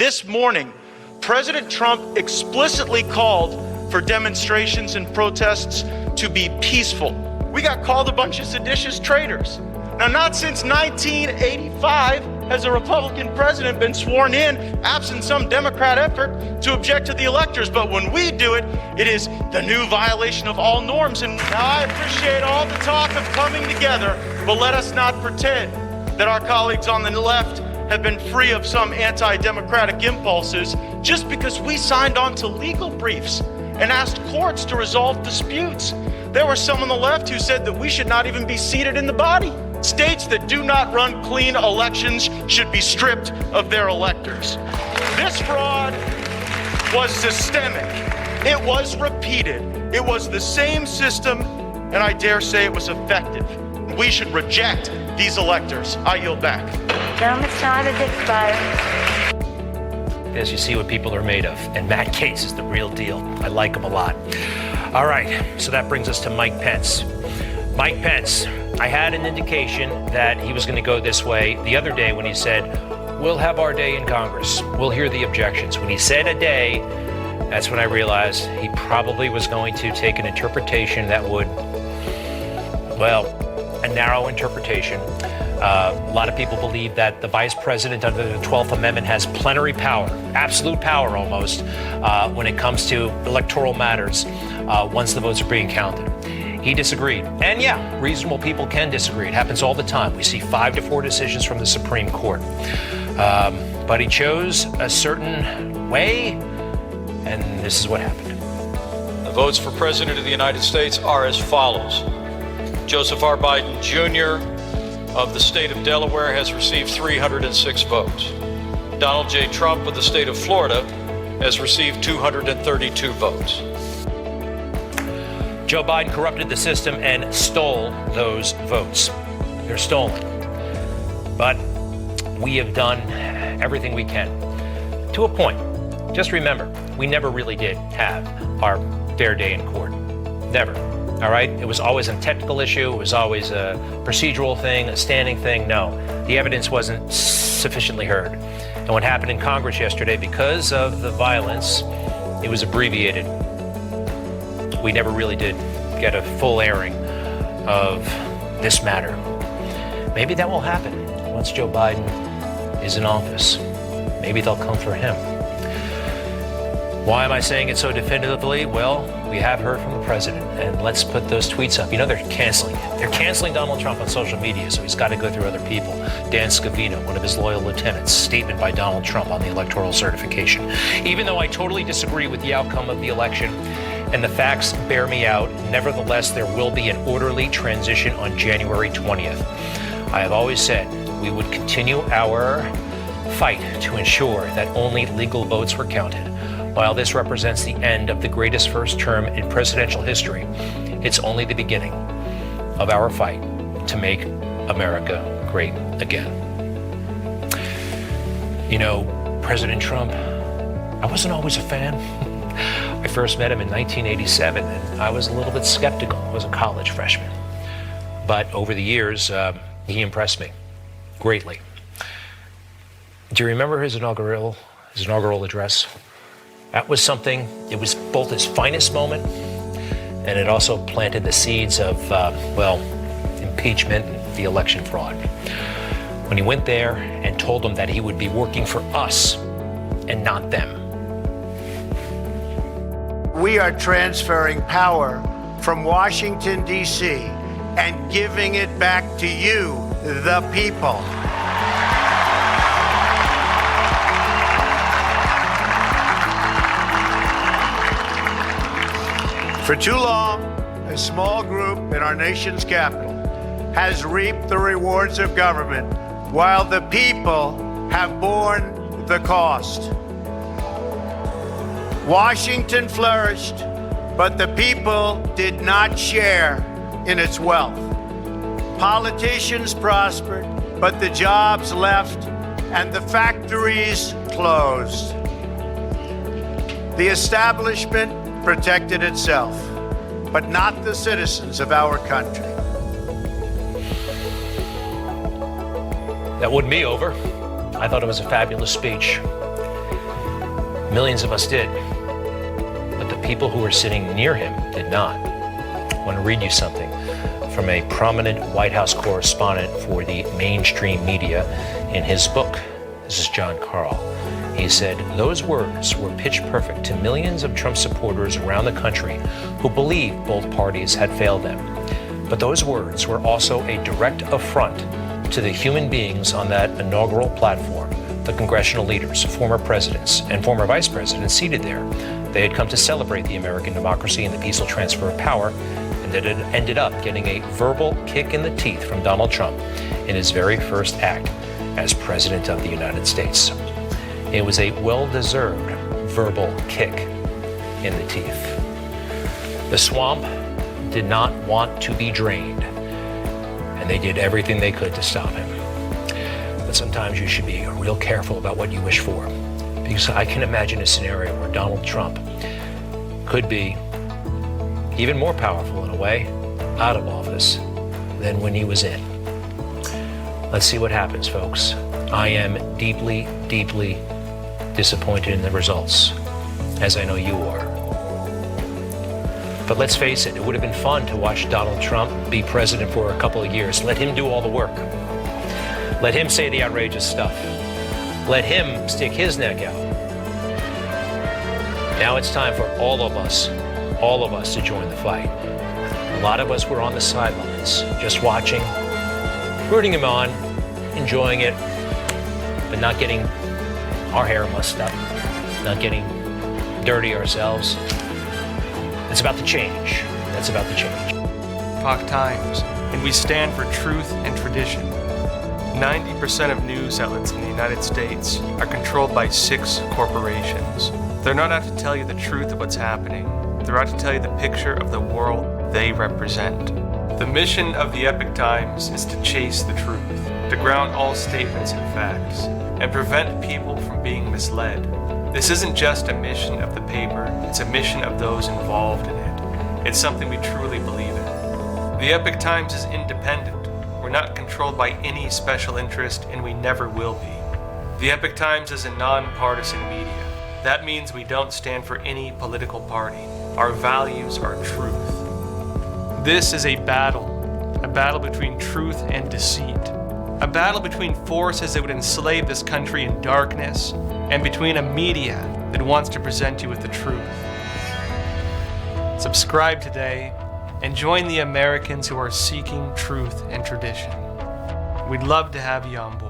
This morning, President Trump explicitly called for demonstrations and protests to be peaceful. We got called a bunch of seditious traitors. Now, not since 1985 has a Republican president been sworn in, absent some Democrat effort to object to the electors. But when we do it, it is the new violation of all norms. And now I appreciate all the talk of coming together, but let us not pretend that our colleagues on the left have been free of some anti-democratic impulses just because we signed on to legal briefs and asked courts to resolve disputes. There were some on the left who said that we should not even be seated in the body. States that do not run clean elections should be stripped of their electors. This fraud was systemic. It was repeated. It was the same system, and I dare say it was effective. We should reject these electors. I yield back. Gentleman's time has expired. As you see what people are made of. And Matt Gaetz is the real deal. I like him a lot. All right, so that brings us to Mike Pence. Mike Pence, I had an indication that he was going to go this way the other day when he said, we'll have our day in Congress. We'll hear the objections. When he said a day, that's when I realized he probably was going to take an interpretation that would, well, a narrow interpretation. A lot of people believe that the vice president under the 12th Amendment has plenary power, absolute power almost, when it comes to electoral matters once the votes are being counted. He disagreed. And yeah, reasonable people can disagree. It happens all the time. We see 5-4 decisions from the Supreme Court. But he chose a certain way, and this is what happened. The votes for President of the United States are as follows. Joseph R. Biden, Jr. of the state of Delaware has received 306 votes. Donald J. Trump of the state of Florida has received 232 votes. Joe Biden corrupted the system and stole those votes. They're stolen. But we have done everything we can. To a point. Just remember, we never really did have our fair day in court. Never. All right? It was always a technical issue. It was always a procedural thing, a standing thing. No, the evidence wasn't sufficiently heard. And what happened in Congress yesterday, because of the violence, it was abbreviated. We never really did get a full airing of this matter. Maybe that will happen once Joe Biden is in office. Maybe they'll come for him. Why am I saying it so definitively? Well, we have heard from the president, and let's put those tweets up. You know, they're canceling it. They're canceling Donald Trump on social media, so he's got to go through other people. Dan Scavino, one of his loyal lieutenants, statement by Donald Trump on the electoral certification. Even though I totally disagree with the outcome of the election, and the facts bear me out, nevertheless, there will be an orderly transition on January 20th. I have always said we would continue our fight to ensure that only legal votes were counted. While this represents the end of the greatest first term in presidential history, it's only the beginning of our fight to make America great again. You know, President Trump, I wasn't always a fan. I first met him in 1987, and I was a little bit skeptical. I was a college freshman. But over the years, he impressed me greatly. Do you remember his inaugural address? That was something, it was both his finest moment, and it also planted the seeds of, impeachment and the election fraud. When he went there and told them that he would be working for us and not them. We are transferring power from Washington, D.C., and giving it back to you, the people. For too long, a small group in our nation's capital has reaped the rewards of government while the people have borne the cost. Washington flourished, but the people did not share in its wealth. Politicians prospered, but the jobs left and the factories closed. The establishment protected itself, but not the citizens of our country. That wouldn't be over. I thought it was a fabulous speech. Millions of us did, but the people who were sitting near him did not. I want to read you something from a prominent White House correspondent for the mainstream media in his book. This is John Carl. He said, those words were pitch perfect to millions of Trump supporters around the country who believed both parties had failed them. But those words were also a direct affront to the human beings on that inaugural platform, the congressional leaders, former presidents, and former vice presidents seated there. They had come to celebrate the American democracy and the peaceful transfer of power, and it ended up getting a verbal kick in the teeth from Donald Trump in his very first act as President of the United States. It was a well-deserved verbal kick in the teeth. The swamp did not want to be drained, and they did everything they could to stop him. But sometimes you should be real careful about what you wish for, because I can imagine a scenario where Donald Trump could be even more powerful in a way out of office than when he was in. Let's see what happens, folks. I am deeply, deeply disappointed in the results, as I know you are. But let's face it, it would have been fun to watch Donald Trump be president for a couple of years. Let him do all the work. Let him say the outrageous stuff. Let him stick his neck out. Now it's time for all of us to join the fight. A lot of us were on the sidelines, just watching, rooting him on, enjoying it, but not getting our hair mussed up, not getting dirty ourselves. It's about to change. That's about to change. Epoch Times, and we stand for truth and tradition. 90% of news outlets in the United States are controlled by 6 corporations. They're not out to tell you the truth of what's happening. They're out to tell you the picture of the world they represent. The mission of the Epoch Times is to chase the truth, to ground all statements in facts, and prevent people from being misled. This isn't just a mission of the paper, it's a mission of those involved in it. It's something we truly believe in. The Epoch Times is independent. We're not controlled by any special interest, and we never will be. The Epoch Times is a nonpartisan media. That means we don't stand for any political party. Our values are truth. This is a battle between truth and deceit. A battle between forces that would enslave this country in darkness, and between a media that wants to present you with the truth. Subscribe today and join the Americans who are seeking truth and tradition. We'd love to have you on board.